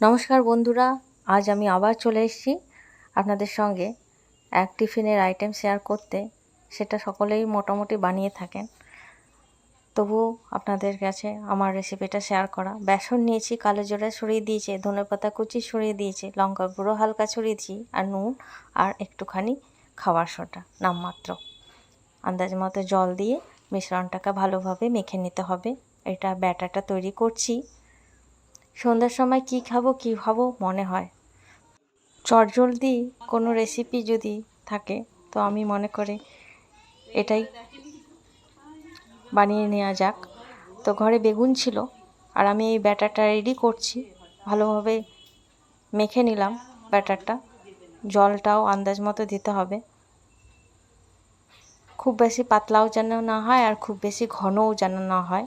নমস্কার বন্ধুরা, আজ আমি আবার চলে এসেছি আপনাদের সঙ্গে এক টিফিনের আইটেম শেয়ার করতে। সেটা সকলেই মোটামুটি বানিয়ে থাকেন, তবুও আপনাদের কাছে আমার রেসিপিটা শেয়ার করা। বেসন নিয়েছি, কালো জিরা ছড়িয়ে দিয়েছি, ধনেপাতা কুচি ছড়িয়ে দিয়েছি, লঙ্কার গুঁড়ো হালকা ছড়িয়ে দিয়েছি, আর নুন আর একটুখানি খাবার সোডা নামমাত্র। আন্দাজ মতো জল দিয়ে মিশ্রণটাকে ভালোভাবে মেখে নিতে হবে। এটা ব্যাটারটা তৈরি করছি। সন্ধ্যার সময় কি খাবো মনে হয়, চটজলদি কোনো রেসিপি যদি থাকে তো আমি মনে করি এটাই বানিয়ে নেওয়া যাক। তো ঘরে বেগুন ছিল আর আমি এই ব্যাটারটা রেডি করছি। ভালোভাবে মেখে নিলাম ব্যাটারটা, জলটাও আন্দাজ মতো দিতে হবে। খুব বেশি পাতলাও যেন না হয় আর খুব বেশি ঘনও যেন না হয়।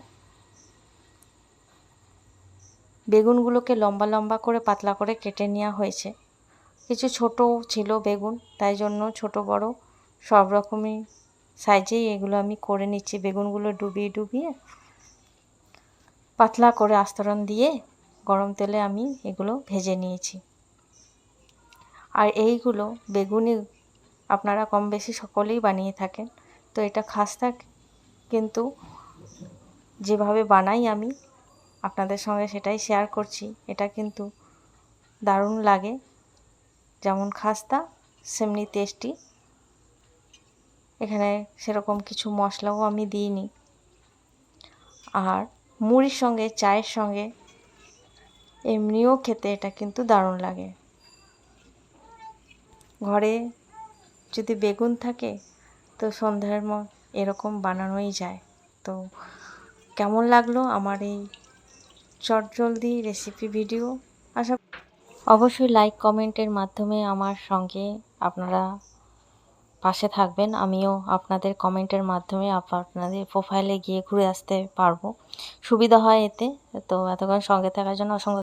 বেগুনগুলোকে লম্বা লম্বা করে পাতলা করে কেটে নেওয়া হয়েছে। কিছু ছোটো ছিল বেগুন, তাই জন্য ছোট বড় সব রকমই সাইজেই এগুলো আমি করে নিচ্ছি। বেগুনগুলো ডুবিয়ে ডুবিয়ে পাতলা করে আস্তরণ দিয়ে গরম তেলে আমি এগুলো ভেজে নিয়েছি। আর এইগুলো বেগুনি আপনারা কম বেশি সকলেই বানিয়ে থাকেন। তো এটা খাস্তা কিন্তু যেভাবে বানাই আমি আপনাদের সঙ্গে সেটাই শেয়ার করছি। এটা কিন্তু দারুণ লাগে, যেমন খাস্তা সেমনি টেস্টি। এখানে সেরকম কিছু মশলাও আমি দিইনি। আর মুড়ির সঙ্গে, চায়ের সঙ্গে, এমনিও খেতে এটা কিন্তু দারুণ লাগে। ঘরে যদি বেগুন থাকে তো সন্ধ্যার এরকম বানানোই যায়। তো কেমন লাগলো আমার এই চটজলদি রেসিপি ভিডিও? অবশ্যই লাইক কমেন্টের মাধ্যমে আমার সঙ্গে আপনারা পাশে থাকবেন। আমিও আপনাদের কমেন্টের মাধ্যমে আপনাদের প্রোফাইলে গিয়ে ঘুরে আসতে পারবো, সুবিধা হয় এতে। তো এতক্ষণ সঙ্গে থাকার জন্য অসংখ্য